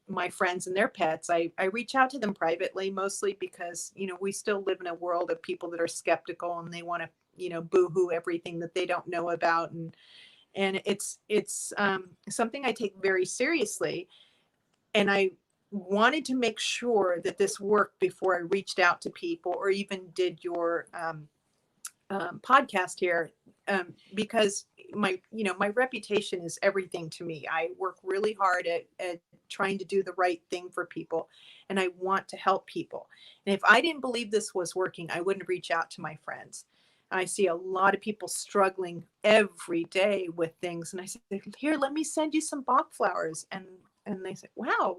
my friends and their pets. I reach out to them privately, mostly because, we still live in a world of people that are skeptical and they want to, boo-hoo everything that they don't know about. And it's something I take very seriously. And I wanted to make sure that this worked before I reached out to people or even did your podcast here, because my reputation is everything to me. I work really hard at trying to do the right thing for people, and I want to help people. And if I didn't believe this was working, I wouldn't reach out to my friends. I see a lot of people struggling every day with things, and I said, here, let me send you some Bach flowers. And they said, wow,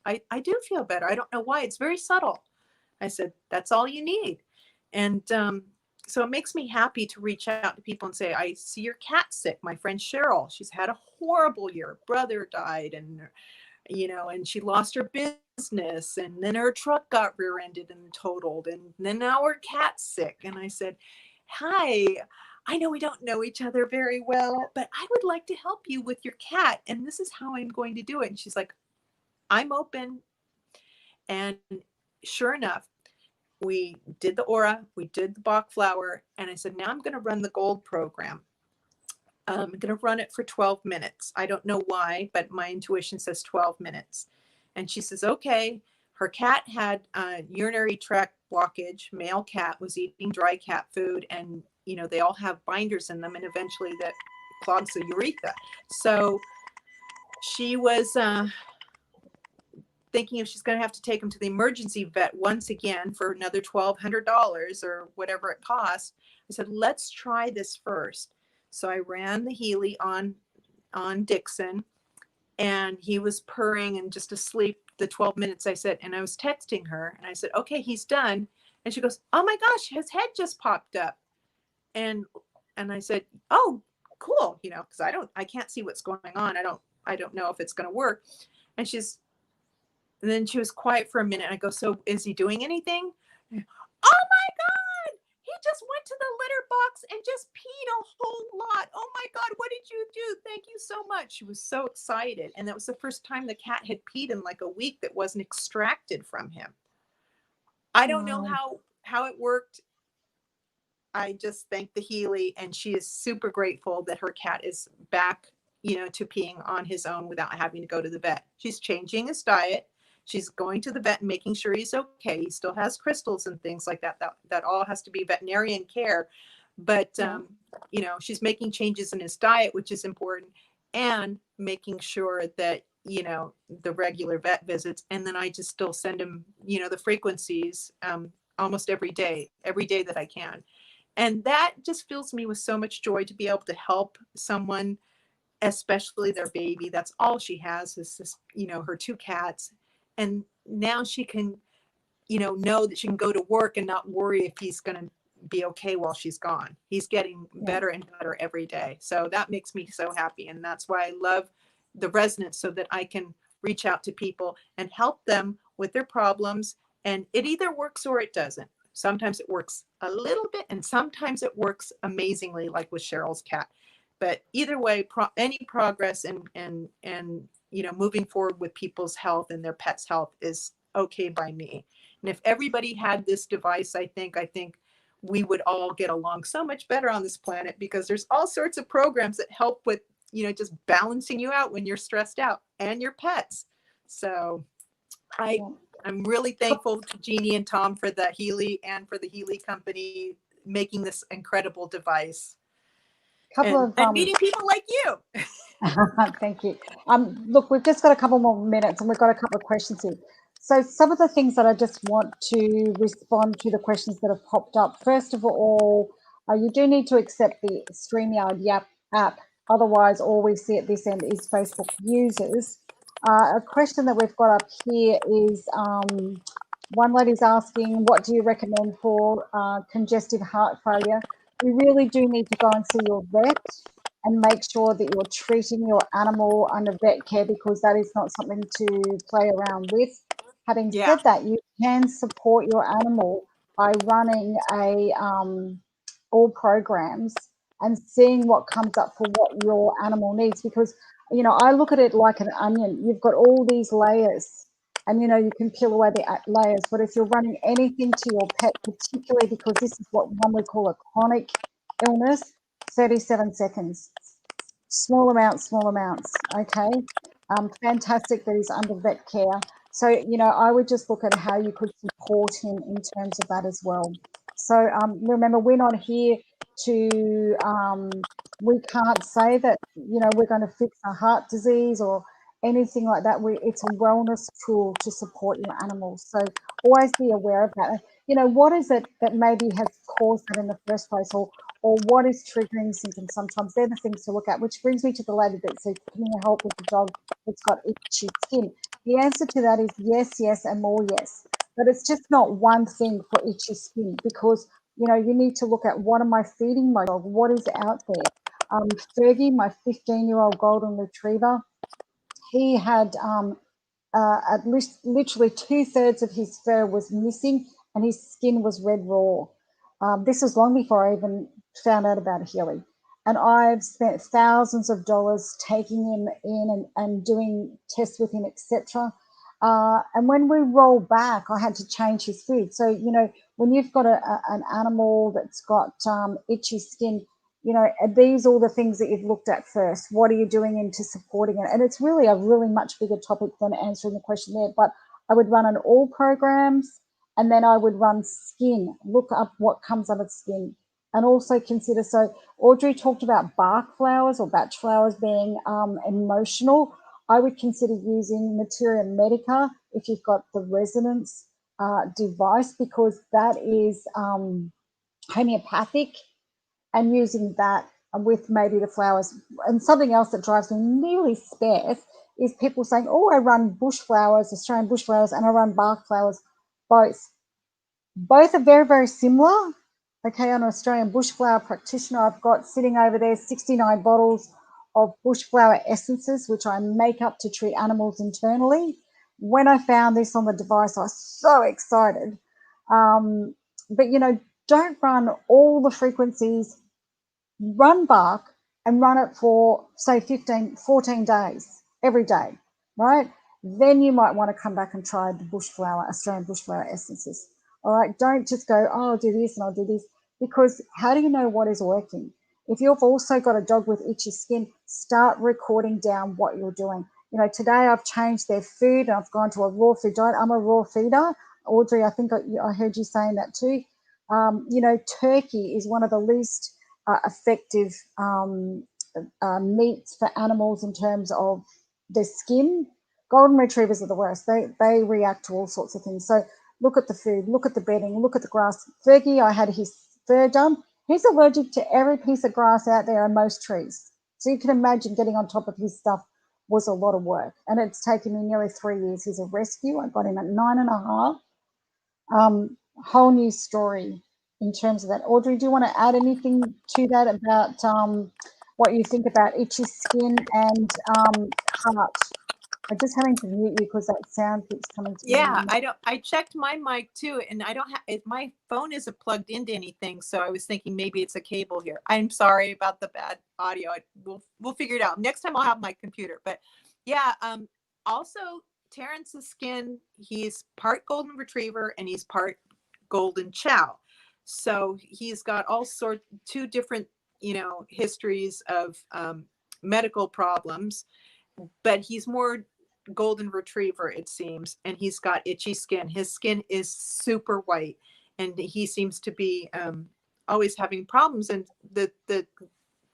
I do feel better. I don't know why. It's very subtle. I said, that's all you need. And so it makes me happy to reach out to people and say, I see your cat sick. My friend Cheryl, she's had a horrible year. Her brother died, and she lost her business, and then her truck got rear-ended and totaled, and then now her cat's sick. And I said, hi, I know we don't know each other very well, but I would like to help you with your cat, and this is how I'm going to do it. And she's like, I'm open. And sure enough, we did the aura, we did the Bach flower, and I said, now I'm going to run the gold program. I'm going to run it for 12 minutes. I don't know why, but my intuition says 12 minutes. And she says, okay. Her cat had urinary tract blockage. Male cat was eating dry cat food, and they all have binders in them, and eventually that clogs the urethra. So she was thinking if she's going to have to take him to the emergency vet once again for another $1,200 or whatever it costs. I said, let's try this first. So I ran the Healy on Dixon, and he was purring and just asleep the 12 minutes. I said, and I was texting her, and I said, okay, he's done. And she goes, oh my gosh, his head just popped up. And I said, oh, cool. Because I can't see what's going on. I don't know if it's going to work. And then she was quiet for a minute. I go, so is he doing anything? Oh my God, he just went to the litter box and just peed a whole lot. Oh my God, what did you do? Thank you so much. She was so excited. And that was the first time the cat had peed in like a week that wasn't extracted from him. I don't know how it worked. I just thank the Healy, and she is super grateful that her cat is back, to peeing on his own without having to go to the vet. She's changing his diet. She's going to the vet and making sure he's okay. He still has crystals and things like that. That all has to be veterinarian care. But, she's making changes in his diet, which is important, and making sure that, the regular vet visits. And then I just still send him, the frequencies almost every day that I can. And that just fills me with so much joy to be able to help someone, especially their baby. That's all she has is this, her two cats. And now she can, know that she can go to work and not worry if he's going to be okay while she's gone. He's getting better and better every day. So that makes me so happy. And that's why I love the residents so that I can reach out to people and help them with their problems. And it either works or it doesn't. Sometimes it works a little bit and sometimes it works amazingly, like with Cheryl's cat. But either way, any progress and moving forward with people's health and their pets' health is okay by me. And if everybody had this device, I think we would all get along so much better on this planet, because there's all sorts of programs that help with, just balancing you out when you're stressed out, and your pets. So I'm really thankful to Jeannie and Tom for the Healy and for the Healy company making this incredible device. And meeting people like you. Thank you. Look, we've just got a couple more minutes and we've got a couple of questions here. So some of the things that I just want to respond to the questions that have popped up. First of all, you do need to accept the StreamYard app. Otherwise, all we see at this end is Facebook users. A question that we've got up here is one lady's asking, what do you recommend for congestive heart failure? You really do need to go and see your vet and make sure that you're treating your animal under vet care, because that is not something to play around with. Having said that, you can support your animal by running all programs and seeing what comes up for what your animal needs, because I look at it like an onion. You've got all these layers and you can peel away the layers, but if you're running anything to your pet, particularly because this is what one would call a chronic illness, 37 seconds. Small amounts, okay? Fantastic that he's under vet care. So, I would just look at how you could support him in terms of that as well. So remember, we're not here to, we can't say that, we're going to fix a heart disease or anything like that. It's a wellness tool to support your animals. So always be aware of that. What is it that maybe has caused that in the first place, or what is triggering symptoms? Sometimes they're the things to look at, which brings me to the lady that said, can you help with the dog that's got itchy skin? The answer to that is yes, yes, and more yes. But it's just not one thing for itchy skin, because, you need to look at, what am I feeding my dog? What is out there? Fergie, my 15-year-old golden retriever, he had at least literally 2/3 of his fur was missing and his skin was red raw. This was long before I even found out about Healy. And I've spent thousands of dollars taking him in and doing tests with him, etc. And when we roll back, I had to change his food. So, when you've got an animal that's got itchy skin, are these all the things that you've looked at first? What are you doing into supporting it? And it's really a really much bigger topic than answering the question there. But I would run on all programs, and then I would run skin, look up what comes out of skin, and also consider. So Audrey talked about bark flowers or batch flowers being emotional. I would consider using Materia Medica if you've got the resonance device, because that is homeopathic, and using that with maybe the flowers. And something else that drives me nearly sparse is people saying, oh, I run bush flowers, Australian bush flowers, and I run bark flowers. Both are very, very similar. Okay, I'm an Australian bushflower practitioner. I've got sitting over there 69 bottles of bushflower essences, which I make up to treat animals internally. When I found this on the device, I was so excited. But, don't run all the frequencies. Run bark and run it for, say, 14 days, every day, right? Then you might want to come back and try the bushflower, Australian bushflower essences. All right, don't just go, oh, I'll do this and I'll do this, because how do you know what is working? If you've also got a dog with itchy skin, start recording down what you're doing. Today I've changed their food and I've gone to a raw food diet. I'm a raw feeder. Audrey, I think I heard you saying that too. Turkey is one of the least effective meats for animals in terms of their skin. Golden retrievers are the worst. They react to all sorts of things. So look at the food, look at the bedding, look at the grass. Fergie, I had his fur done. He's allergic to every piece of grass out there and most trees. So you can imagine getting on top of his stuff was a lot of work. And it's taken me nearly 3 years. He's a rescue. I got him at 9.5. Whole new story in terms of that. Audrey, do you want to add anything to that about what you think about itchy skin and heart. I'm just having to mute you because that sound keeps coming to me. Yeah, I checked my mic too, and I don't have my phone isn't plugged into anything, so I was thinking maybe it's a cable here. I'm sorry about the bad audio. We'll figure it out. Next time I'll have my computer. But yeah, also Terrence's skin, he's part golden retriever and he's part golden chow. So he's got all sorts, two different, histories of medical problems, but he's more golden retriever, it seems, and he's got itchy skin. His skin is super white, and he seems to be always having problems. And the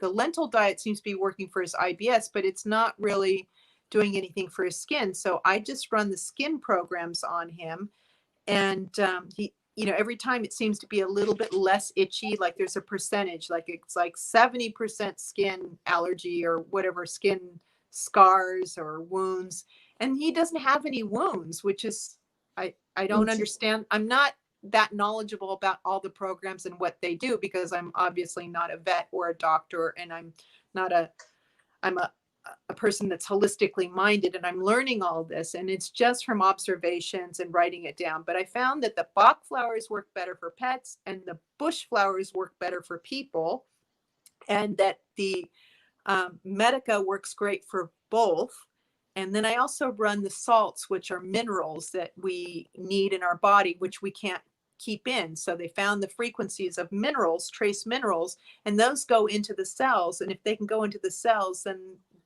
lentil diet seems to be working for his IBS, but it's not really doing anything for his skin. So I just run the skin programs on him, and he, every time it seems to be a little bit less itchy. Like there's a percentage, like it's like 70% skin allergy or whatever, skin scars or wounds, and he doesn't have any wounds, which is I don't understand. I'm not that knowledgeable about all the programs and what they do, because I'm obviously not a vet or a doctor, and I'm a person that's holistically minded, and I'm learning all this, and it's just from observations and writing it down. But I found that the Bach flowers work better for pets and the bush flowers work better for people, and that the Medica works great for both. And then I also run the salts, which are minerals that we need in our body, which we can't keep in. So they found the frequencies of minerals, trace minerals, and those go into the cells. And if they can go into the cells,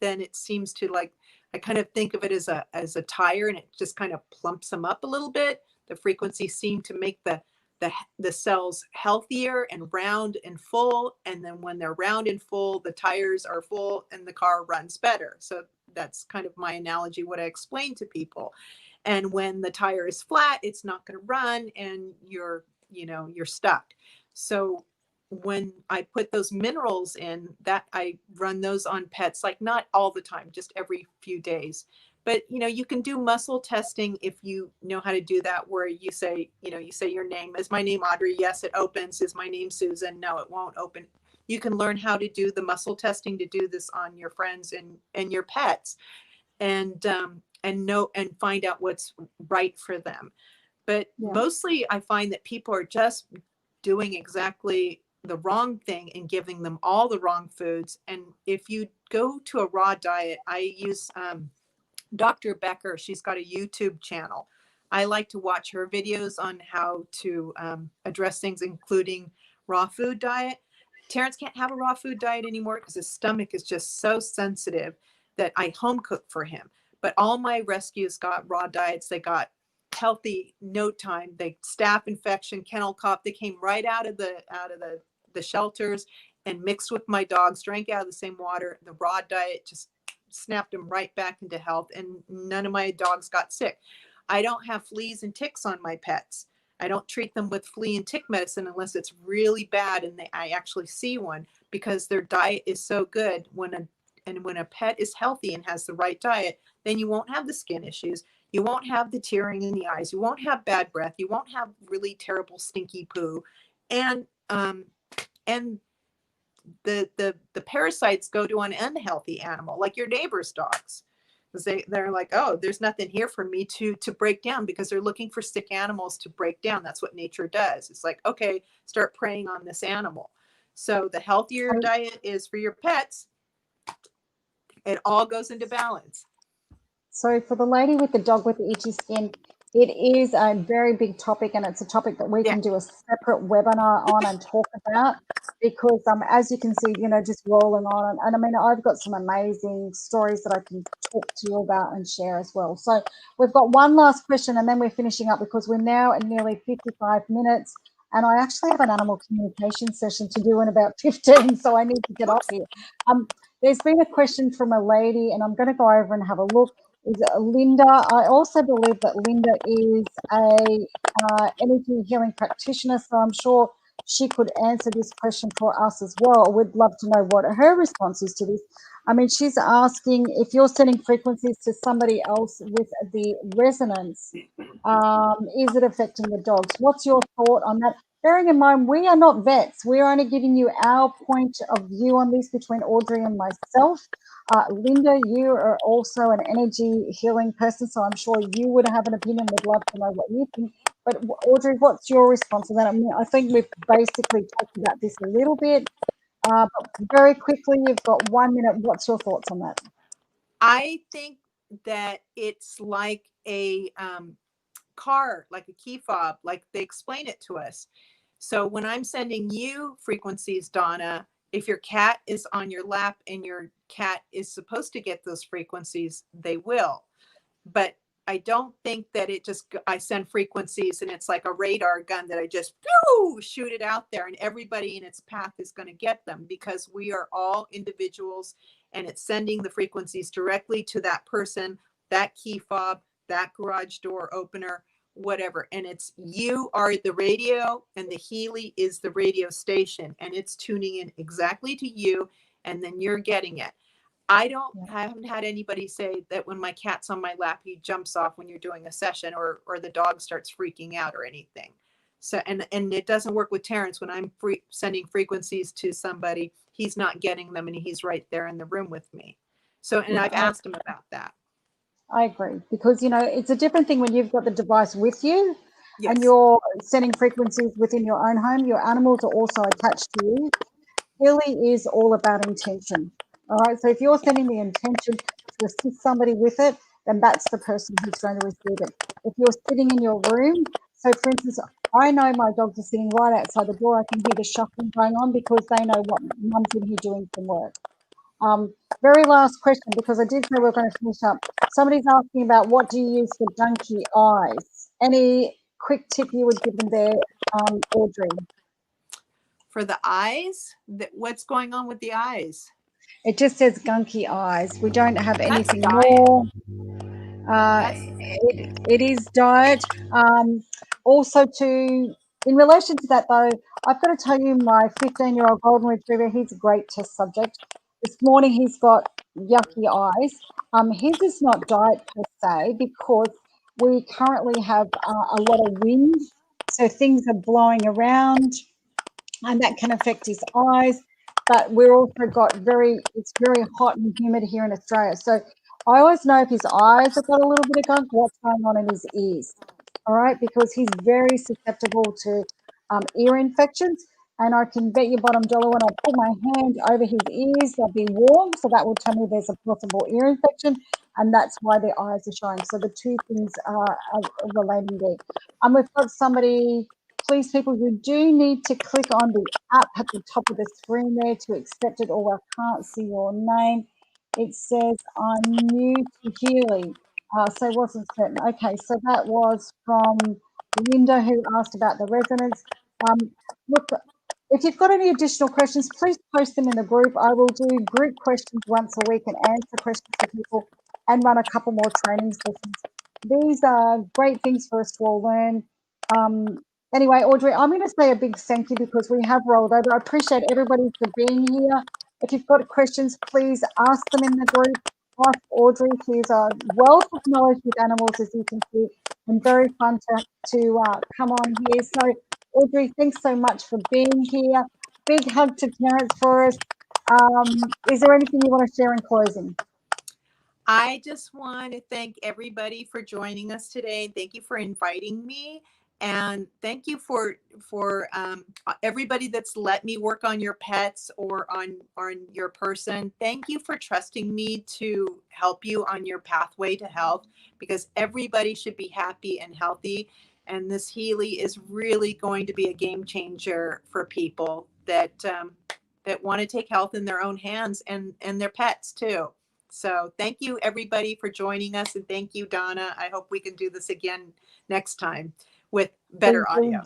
then it seems to, like, I kind of think of it as a tire, and it just kind of plumps them up a little bit. The frequencies seem to make the cells healthier and round and full. And then when they're round and full, the tires are full and the car runs better. So that's kind of my analogy, what I explain to people. And when the tire is flat, it's not going to run, and you're stuck. So when I put those minerals in, that I run those on pets, like not all the time, just every few days. But you can do muscle testing if you know how to do that, where you say your name. Is my name Audrey? Yes, it opens. Is my name Susan? No, it won't open. You can learn how to do the muscle testing to do this on your friends and your pets, and find out what's right for them. But mostly I find that people are just doing exactly the wrong thing and giving them all the wrong foods. And if you go to a raw diet, I use Dr. Becker. She's got a YouTube channel. I like to watch her videos on how to address things, including raw food diet. Terrence can't have a raw food diet anymore because his stomach is just so sensitive that I home cook for him. But all my rescues got raw diets. They got healthy, no time. They staph infection, kennel cough. They came right out of the shelters and mixed with my dogs, drank out of the same water. The raw diet just snapped them right back into health, and none of my dogs got sick. I don't have fleas and ticks on my pets. I don't treat them with flea and tick medicine unless it's really bad and I actually see one, because their diet is so good. When a pet is healthy and has the right diet, then you won't have the skin issues. You won't have the tearing in the eyes. You won't have bad breath. You won't have really terrible stinky poo, and the parasites go to an unhealthy animal, like your neighbor's dogs. They're like, oh, there's nothing here for me to break down, because they're looking for sick animals to break down. That's what nature does. It's like, okay, start preying on this animal. So the healthier diet is for your pets, it all goes into balance. So for the lady with the dog with the itchy skin, it is a very big topic, and it's a topic that we can do a separate webinar on and talk about, because as you can see, just rolling on. And I mean, I've got some amazing stories that I can talk to you about and share as well. So we've got one last question, and then we're finishing up, because we're now at nearly 55 minutes. And I actually have an animal communication session to do in about 15, so I need to get off here. There's been a question from a lady, and I'm going to go over and have a look. Is Linda. I also believe that Linda is a energy healing practitioner, so I'm sure she could answer this question for us as well. We'd love to know what her response is to this. I mean, she's asking if you're sending frequencies to somebody else with the resonance, is it affecting the dogs? What's your thought on that? bearing in mind we are not vets, we're only giving you our point of view on this between Audrey and myself. Linda, you are also an energy healing person, so I'm sure you would have an opinion. Would love to know what you think. But Audrey, what's your response to that? I mean, I think we've basically talked about this a little bit, but very quickly, you've got 1 minute. What's your thoughts on that? I think that it's like a car, like a key fob, like they explain it to us. So when I'm sending you frequencies, Donna, if your cat is on your lap and your cat is supposed to get those frequencies, they will. But I don't think that it just, I send frequencies and it's like a radar gun that I just shoot it out there and everybody in its path is going to get them, because we are all individuals and it's sending the frequencies directly to that person, that key fob, that garage door opener, whatever. And it's, you are the radio and the Healy is the radio station and it's tuning in exactly to you and then you're getting it. I haven't had anybody say that when my cat's on my lap, he jumps off when you're doing a session, or the dog starts freaking out or anything. So, and it doesn't work with Terrence. When I'm sending frequencies to somebody, he's not getting them and he's right there in the room with me. So, and I've asked him about that. I agree, because, you know, it's a different thing when you've got the device with you and Yes. you're sending frequencies within your own home. Your animals are also attached to you. Healy is all about intention. All right. So if you're sending the intention to assist somebody with it, then that's the person who's going to receive it. If you're sitting in your room, so for instance, I know my dogs are sitting right outside the door. I can hear the shuffling going on because they know what mum's in here doing some work. Very last question, because I did say we we're going to finish up. Somebody's asking about what do you use for gunky eyes? Any quick tip you would give them there, Audrey? For the eyes, what's going on with the eyes? It just says gunky eyes. We don't have anything That's diet. more. That's It is diet. Also, in relation to that though, I've got to tell you, my 15-year-old golden retriever, he's a great test subject. This morning he's got yucky eyes. His is not diet per se, because we currently have a lot of wind, so things are blowing around, and that can affect his eyes. But we're also got it's very hot and humid here in Australia. So I always know if his eyes have got a little bit of gunk, what's going on in his ears. All right, because he's very susceptible to ear infections. And I can bet you bottom dollar when I put my hand over his ears, they'll be warm. So that will tell me there's a possible ear infection. And that's why the eyes are showing. So the two things are relating there. We've got somebody. Please, people, you do need to click on the app at the top of the screen there to accept it, or I can't see your name. It says, I'm new to Healy, so I wasn't certain. Okay, so that was from Linda, who asked about the resonance. Look, if you've got any additional questions, please post them in the group. I will do group questions once a week and answer questions for people and run a couple more training sessions. These are great things for us to all learn. Anyway, Audrey, I'm going to say a big thank you because we have rolled over. I appreciate everybody for being here. If you've got questions, please ask them in the group. Ask Audrey. She's a wealth of knowledge with animals, as you can see, and very fun to come on here. So, Audrey, thanks so much for being here. Big hug to Terrence for us. Is there anything you want to share in closing? I just want to thank everybody for joining us today. Thank you for inviting me, and thank you for everybody that's let me work on your pets or on your person. Thank you for trusting me to help you on your pathway to health, because everybody should be happy and healthy. And this Healy is really going to be a game changer for people that want to take health in their own hands, and their pets too. So thank you everybody for joining us, and thank you, Donna. I hope we can do this again next time with better audio.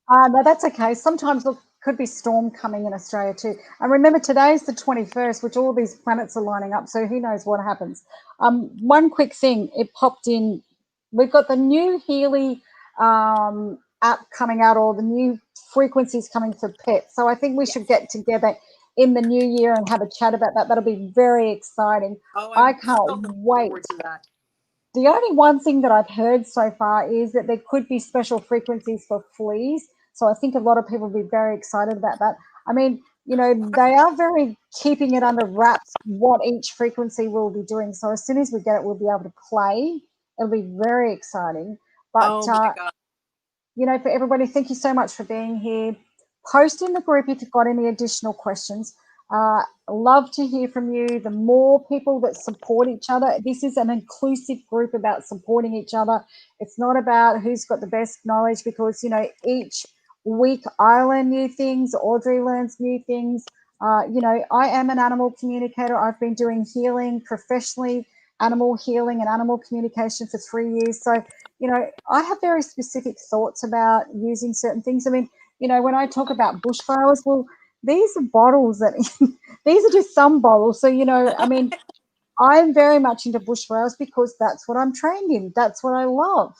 No, that's okay. Sometimes, look, could be storm coming in Australia too. And remember, today's the 21st, which all these planets are lining up, so who knows what happens. One quick thing, it popped in. We've got the new Healy app coming out, or the new frequencies coming for pets. So I think we should get together in the new year and have a chat about that. That'll be very exciting. I can't wait. Forward to that. The only one thing that I've heard so far is that there could be special frequencies for fleas. So I think a lot of people will be very excited about that. I mean, you know, they are very keeping it under wraps what each frequency will be doing. So as soon as we get it, we'll be able to play. It'll be very exciting. But Oh my God. you know, for everybody, thank you so much for being here. Post in the group if you've got any additional questions. Love to hear from you. The more people that support each other, this is an inclusive group about supporting each other. It's not about who's got the best knowledge, because, you know, each week I learn new things, Audrey learns new things. You know, I am an animal communicator. I've been doing healing professionally, animal healing and animal communication for 3 years. So, you know, I have very specific thoughts about using certain things. I mean, you know, when I talk about bushflowers, well, these are bottles that these are just some bottles. So, you know, I mean, I'm very much into bushflowers because that's what I'm trained in. That's what I love.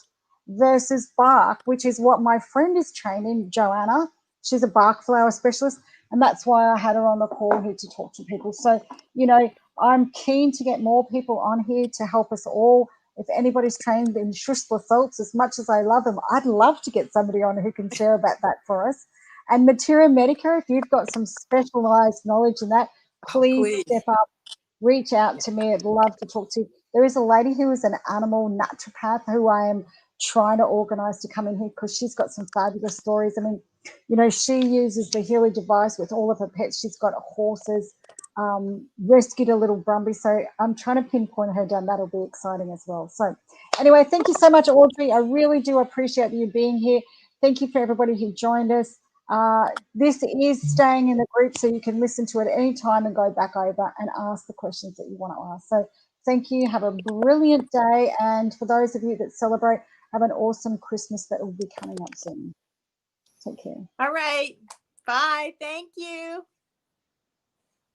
Versus bark, which is what my friend is trained in, Joanna. She's a bark flower specialist. And that's why I had her on the call here to talk to people. So, you know, I'm keen to get more people on here to help us all. If anybody's trained in Schussler salts, as much as I love them, I'd love to get somebody on who can share about that for us. And Materia Medica, if you've got some specialized knowledge in that, Oh, please please. step up, reach out to me. I'd love to talk to you. There is a lady who is an animal naturopath who I am trying to organize to come in here because she's got some fabulous stories. I mean, you know, she uses the Healy device with all of her pets. She's got horses, rescued a little Brumby. So I'm trying to pinpoint her down. That'll be exciting as well. So anyway, thank you so much, Audrey. I really do appreciate you being here. Thank you for everybody who joined us. This is staying in the group, so you can listen to it any time and go back over and ask the questions that you want to ask. So thank you. Have a brilliant day. And for those of you that celebrate, have an awesome Christmas that will be coming up soon. Take care. All right. Bye. Thank you.